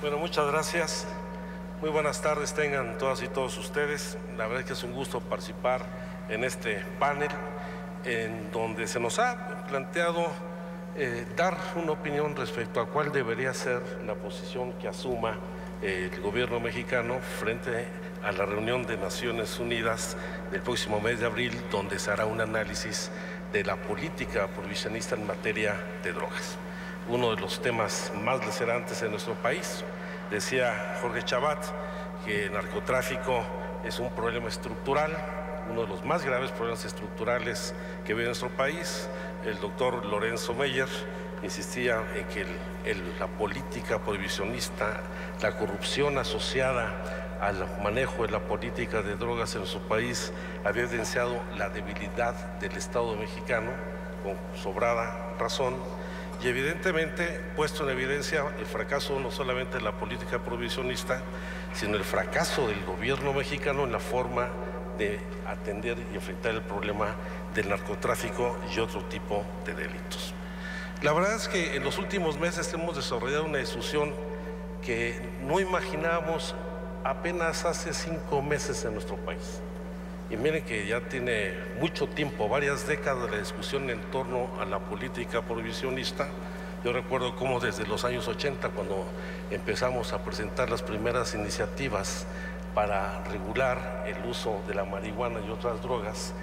Bueno, muchas gracias. Muy buenas tardes tengan todas y todos ustedes. La verdad es que es un gusto participar en este panel en donde se nos ha planteado dar una opinión respecto a cuál debería ser la posición que asuma el gobierno mexicano frente a la reunión de Naciones Unidas del próximo mes de abril, donde se hará un análisis de la política prohibicionista en materia de drogas. Uno de los temas más lacerantes en nuestro país. Decía Jorge Chabat que el narcotráfico es un problema estructural, uno de los más graves problemas estructurales que vive nuestro país. El doctor Lorenzo Meyer insistía en que la política prohibicionista, la corrupción asociada al manejo de la política de drogas en nuestro país había evidenciado la debilidad del Estado mexicano, con sobrada razón, y evidentemente puesto en evidencia el fracaso no solamente de la política prohibicionista, sino el fracaso del gobierno mexicano en la forma de atender y enfrentar el problema del narcotráfico y otro tipo de delitos. La verdad es que en los últimos meses hemos desarrollado una discusión que no imaginábamos apenas hace 5 meses en nuestro país. Y miren que ya tiene mucho tiempo, varias décadas de discusión en torno a la política prohibicionista. Yo recuerdo cómo desde los años 80, cuando empezamos a presentar las primeras iniciativas para regular el uso de la marihuana y otras drogas,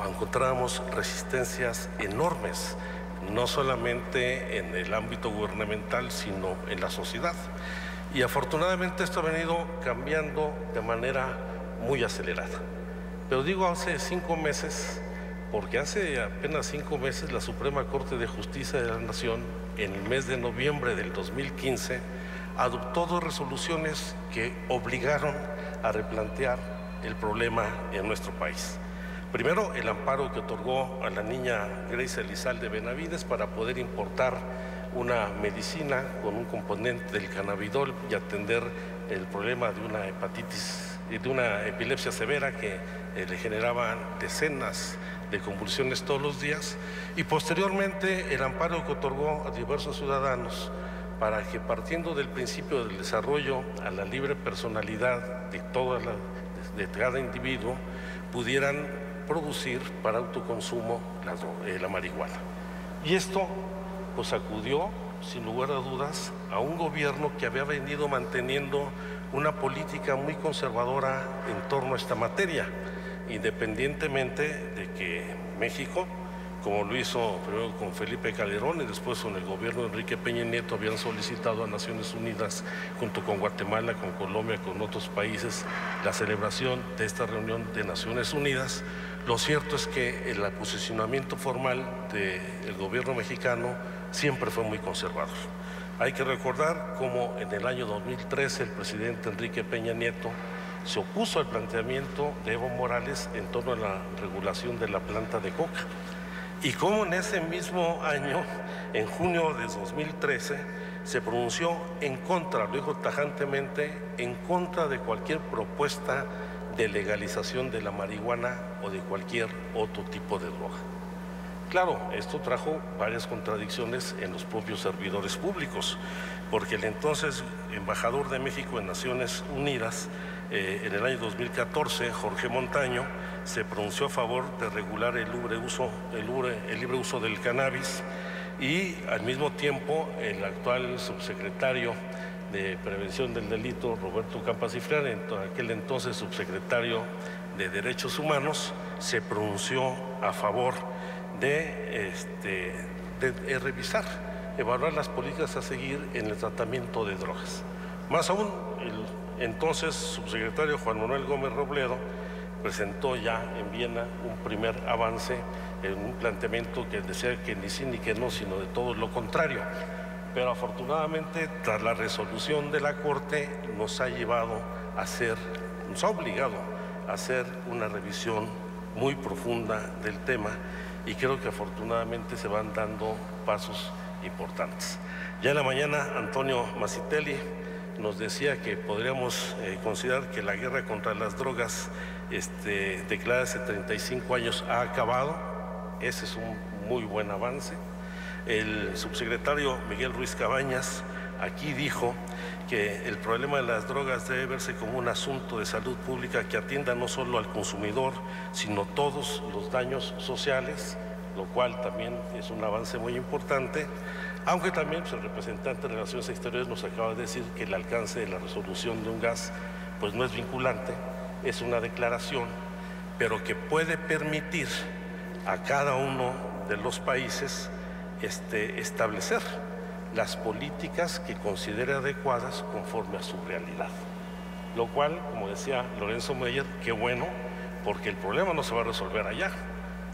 encontrábamos resistencias enormes, no solamente en el ámbito gubernamental, sino en la sociedad. Y afortunadamente esto ha venido cambiando de manera muy acelerada. Pero digo hace 5 meses, porque hace apenas 5 meses la Suprema Corte de Justicia de la Nación, en el mes de noviembre del 2015, adoptó 2 resoluciones que obligaron a replantear el problema en nuestro país. Primero, el amparo que otorgó a la niña Grace Elizalde Benavides para poder importar una medicina con un componente del cannabidol y atender el problema de una hepatitis y de una epilepsia severa que le generaba decenas de convulsiones todos los días, y posteriormente el amparo que otorgó a diversos ciudadanos para que, partiendo del principio del desarrollo a la libre personalidad de cada individuo, pudieran producir para autoconsumo la marihuana. Y esto pues acudió, sin lugar a dudas, a un gobierno que había venido manteniendo una política muy conservadora en torno a esta materia, independientemente de que México, como lo hizo primero con Felipe Calderón y después con el gobierno de Enrique Peña Nieto, habían solicitado a Naciones Unidas, junto con Guatemala, con Colombia, con otros países, la celebración de esta reunión de Naciones Unidas. Lo cierto es que el posicionamiento formal del gobierno mexicano siempre fue muy conservador. Hay que recordar cómo en el año 2013 el presidente Enrique Peña Nieto se opuso al planteamiento de Evo Morales en torno a la regulación de la planta de coca. Y cómo en ese mismo año, en junio de 2013, se pronunció en contra, lo dijo tajantemente, en contra de cualquier propuesta de legalización de la marihuana o de cualquier otro tipo de droga. Claro, esto trajo varias contradicciones en los propios servidores públicos, porque el entonces embajador de México en Naciones Unidas, en el año 2014, Jorge Montaño, se pronunció a favor de regular el libre uso del cannabis, y al mismo tiempo el actual subsecretario de Prevención del Delito, Roberto Campa Cifrán, aquel entonces subsecretario de Derechos Humanos, se pronunció a favor de revisar, evaluar las políticas a seguir en el tratamiento de drogas. Más aún, el entonces subsecretario Juan Manuel Gómez Robledo presentó ya en Viena un primer avance en un planteamiento que decía que ni sí ni que no, sino de todo lo contrario. Pero afortunadamente, tras la resolución de la Corte, nos ha obligado a hacer una revisión muy profunda del tema, y creo que afortunadamente se van dando pasos importantes. Ya en la mañana Antonio Masitelli nos decía que podríamos considerar que la guerra contra las drogas declarada hace 35 años ha acabado. Ese es un muy buen avance. El subsecretario Miguel Ruiz Cabañas aquí dijo que el problema de las drogas debe verse como un asunto de salud pública que atienda no solo al consumidor, sino todos los daños sociales, lo cual también es un avance muy importante, aunque también pues, el representante de Relaciones Exteriores nos acaba de decir que el alcance de la resolución de un gas pues no es vinculante, es una declaración, pero que puede permitir a cada uno de los países establecer las políticas que considere adecuadas conforme a su realidad. Lo cual, como decía Lorenzo Meyer, qué bueno, porque el problema no se va a resolver allá,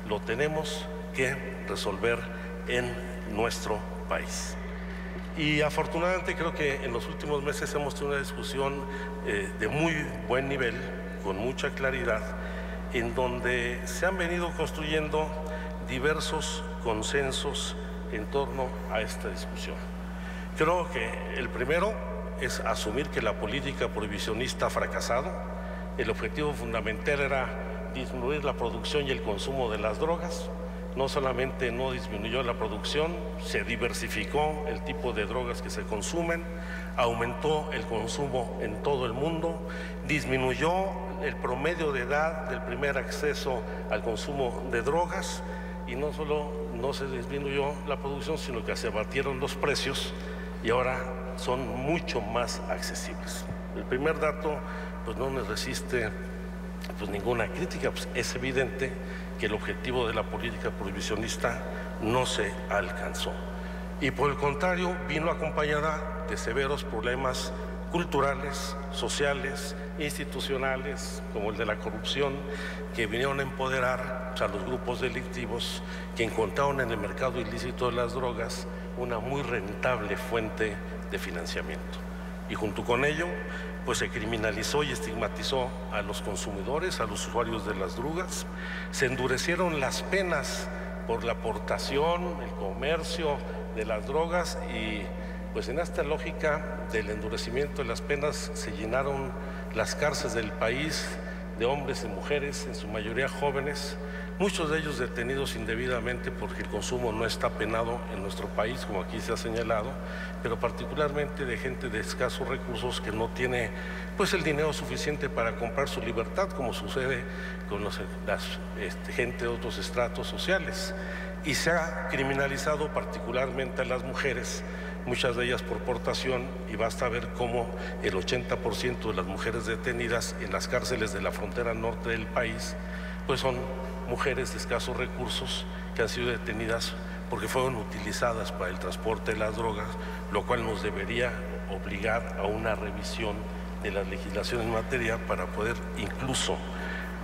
lo tenemos que resolver en nuestro país. Y afortunadamente creo que en los últimos meses hemos tenido una discusión de muy buen nivel, con mucha claridad, en donde se han venido construyendo diversos consensos en torno a esta discusión. Creo que el primero es asumir que la política prohibicionista ha fracasado. El objetivo fundamental era disminuir la producción y el consumo de las drogas. No solamente no disminuyó la producción, se diversificó el tipo de drogas que se consumen, aumentó el consumo en todo el mundo, disminuyó el promedio de edad del primer acceso al consumo de drogas, y no solo no se disminuyó la producción, sino que se abatieron los precios y ahora son mucho más accesibles. El primer dato pues no nos resiste pues ninguna crítica, pues es evidente que el objetivo de la política prohibicionista no se alcanzó. Y por el contrario, vino acompañada de severos problemas culturales, sociales, institucionales, como el de la corrupción, que vinieron a empoderar a los grupos delictivos que encontraron en el mercado ilícito de las drogas una muy rentable fuente de financiamiento. Y junto con ello, pues se criminalizó y estigmatizó a los consumidores, a los usuarios de las drogas, se endurecieron las penas por la aportación, el comercio de las drogas, y pues en esta lógica del endurecimiento de las penas se llenaron las cárceles del país de hombres y mujeres, en su mayoría jóvenes, muchos de ellos detenidos indebidamente porque el consumo no está penado en nuestro país, como aquí se ha señalado, pero particularmente de gente de escasos recursos que no tiene pues el dinero suficiente para comprar su libertad, como sucede con gente de otros estratos sociales. Y se ha criminalizado particularmente a las mujeres, muchas de ellas por portación, y basta ver cómo el 80% de las mujeres detenidas en las cárceles de la frontera norte del país pues son mujeres de escasos recursos que han sido detenidas porque fueron utilizadas para el transporte de las drogas, lo cual nos debería obligar a una revisión de la legislación en materia para poder incluso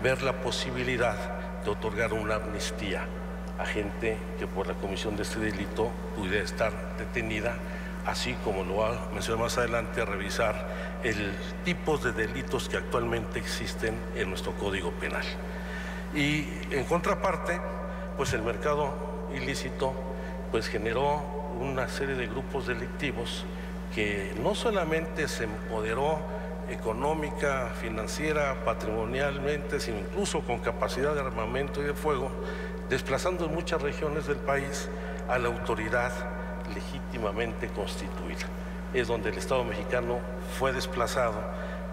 ver la posibilidad de otorgar una amnistía a gente que por la comisión de este delito pudiera estar detenida, así como lo va a mencionar más adelante, a revisar el tipo de delitos que actualmente existen en nuestro Código Penal. Y en contraparte, pues el mercado ilícito pues generó una serie de grupos delictivos que no solamente se empoderó económica, financiera, patrimonialmente, sino incluso con capacidad de armamento y de fuego, desplazando en muchas regiones del país a la autoridad legítimamente constituida. Es donde el Estado mexicano fue desplazado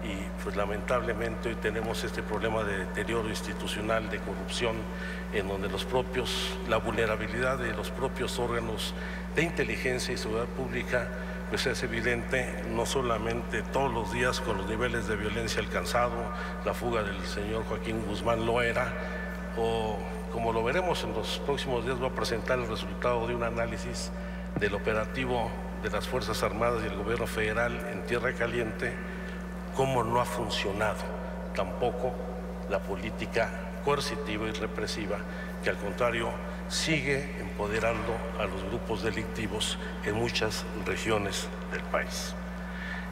y pues lamentablemente hoy tenemos este problema de deterioro institucional, de corrupción, en donde la vulnerabilidad de los propios órganos de inteligencia y seguridad pública pues es evidente, no solamente todos los días con los niveles de violencia alcanzado, la fuga del señor Joaquín Guzmán Loera, o como lo veremos en los próximos días, va a presentar el resultado de un análisis del operativo de las Fuerzas Armadas y el gobierno federal en Tierra Caliente, cómo no ha funcionado tampoco la política coercitiva y represiva, que al contrario sigue empoderando a los grupos delictivos en muchas regiones del país.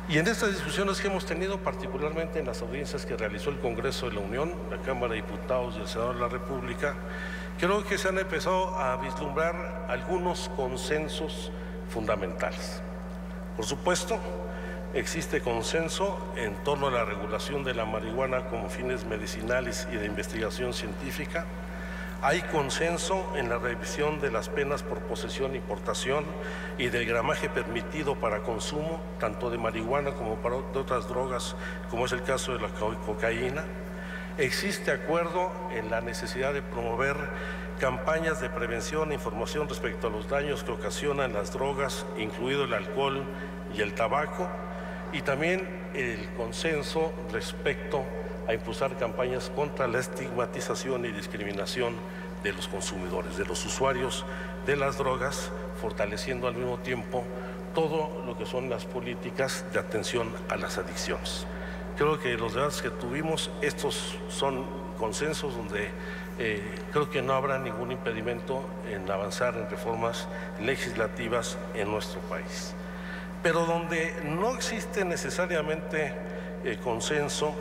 Y en estas discusiones que hemos tenido, particularmente en las audiencias que realizó el Congreso de la Unión, la Cámara de Diputados y el Senado de la República, creo que se han empezado a vislumbrar algunos consensos fundamentales. Por supuesto, existe consenso en torno a la regulación de la marihuana con fines medicinales y de investigación científica, Hay consenso en la revisión de las penas por posesión y portación y del gramaje permitido para consumo, tanto de marihuana como de otras drogas, como es el caso de la cocaína. Existe acuerdo en la necesidad de promover campañas de prevención e información respecto a los daños que ocasionan las drogas, incluido el alcohol y el tabaco, y también el consenso respecto a impulsar campañas contra la estigmatización y discriminación de los consumidores, de los usuarios de las drogas, fortaleciendo al mismo tiempo todo lo que son las políticas de atención a las adicciones. Creo que los debates que tuvimos, estos son consensos donde creo que no habrá ningún impedimento en avanzar en reformas legislativas en nuestro país. Pero donde no existe necesariamente consenso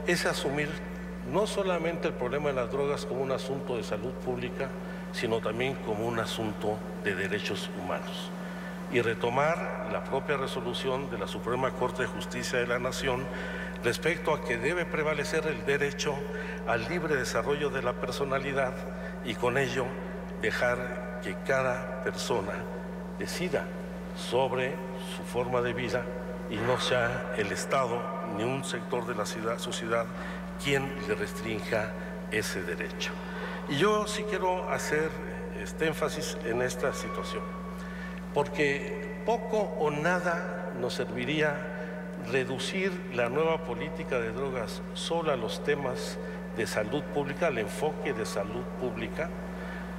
es asumir no solamente el problema de las drogas como un asunto de salud pública, sino también como un asunto de derechos humanos. Y retomar la propia resolución de la Suprema Corte de Justicia de la Nación respecto a que debe prevalecer el derecho al libre desarrollo de la personalidad y con ello dejar que cada persona decida sobre su forma de vida y no sea el Estado ni un sector de la sociedad quien le restrinja ese derecho. Y yo sí quiero hacer énfasis en esta situación, porque poco o nada nos serviría reducir la nueva política de drogas solo a los temas de salud pública, al enfoque de salud pública,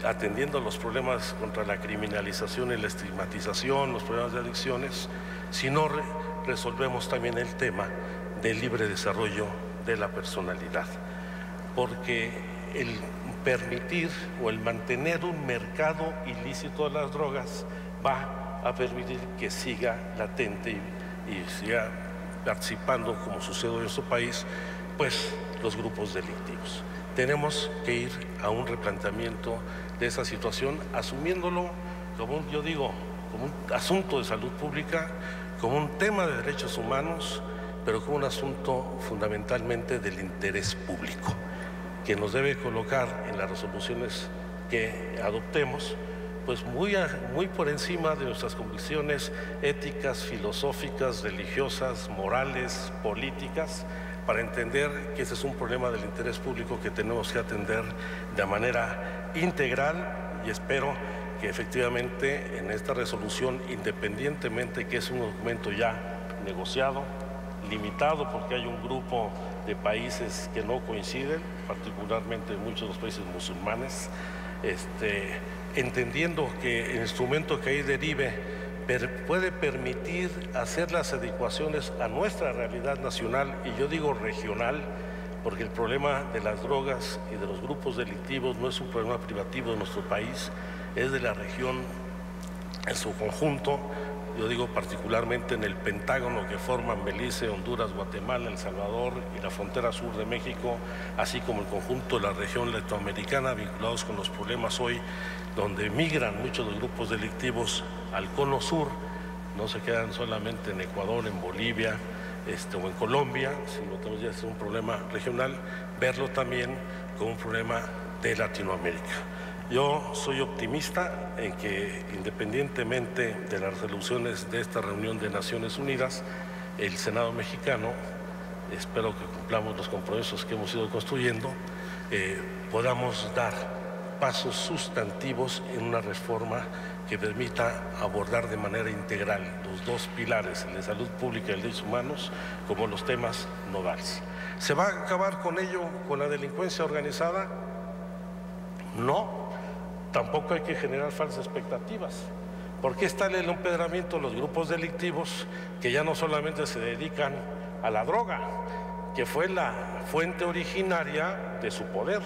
atendiendo los problemas contra la criminalización y la estigmatización, los problemas de adicciones, si no resolvemos también el tema del libre desarrollo de la personalidad. Porque el permitir o el mantener un mercado ilícito de las drogas va a permitir que siga latente y siga participando, como sucede en nuestro país, pues los grupos delictivos. Tenemos que ir a un replanteamiento de esa situación, asumiéndolo como yo digo, como un asunto de salud pública, como un tema de derechos humanos, pero como un asunto fundamentalmente del interés público, que nos debe colocar en las resoluciones que adoptemos, pues muy por encima de nuestras convicciones éticas, filosóficas, religiosas, morales, políticas, para entender que ese es un problema del interés público que tenemos que atender de manera integral, y espero que efectivamente en esta resolución, independientemente que es un documento ya negociado, limitado porque hay un grupo de países que no coinciden, particularmente muchos de los países musulmanes, entendiendo que el instrumento que ahí derive puede permitir hacer las adecuaciones a nuestra realidad nacional, y yo digo regional, porque el problema de las drogas y de los grupos delictivos no es un problema privativo de nuestro país, es de la región en su conjunto. Yo digo particularmente en el pentágono que forman Belice, Honduras, Guatemala, El Salvador y la frontera sur de México, así como el conjunto de la región latinoamericana, vinculados con los problemas hoy, donde migran muchos de los grupos delictivos al cono sur, no se quedan solamente en Ecuador, en Bolivia o en Colombia, sino tenemos ya un problema regional, verlo también como un problema de Latinoamérica. Yo soy optimista en que, independientemente de las resoluciones de esta reunión de Naciones Unidas, el Senado mexicano, espero que cumplamos los compromisos que hemos ido construyendo, podamos dar pasos sustantivos en una reforma que permita abordar de manera integral los dos pilares, el de salud pública y el de derechos humanos, como los temas nodales. ¿Se va a acabar con ello, con la delincuencia organizada? No. Tampoco hay que generar falsas expectativas, porque está el empedramiento de los grupos delictivos que ya no solamente se dedican a la droga, que fue la fuente originaria de su poder,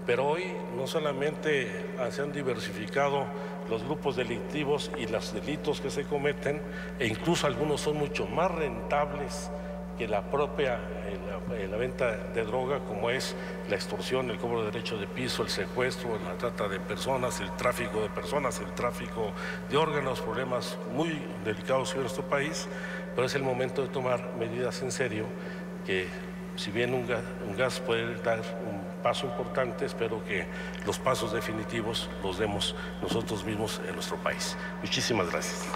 pero hoy no solamente se han diversificado los grupos delictivos y los delitos que se cometen, e incluso algunos son mucho más rentables que la propia la venta de droga, como es la extorsión, el cobro de derechos de piso, el secuestro, la trata de personas, el tráfico de personas, el tráfico de órganos, problemas muy delicados en nuestro país, pero es el momento de tomar medidas en serio, que si bien un gas puede dar un paso importante. Espero que los pasos definitivos los demos nosotros mismos en nuestro país. Muchísimas gracias.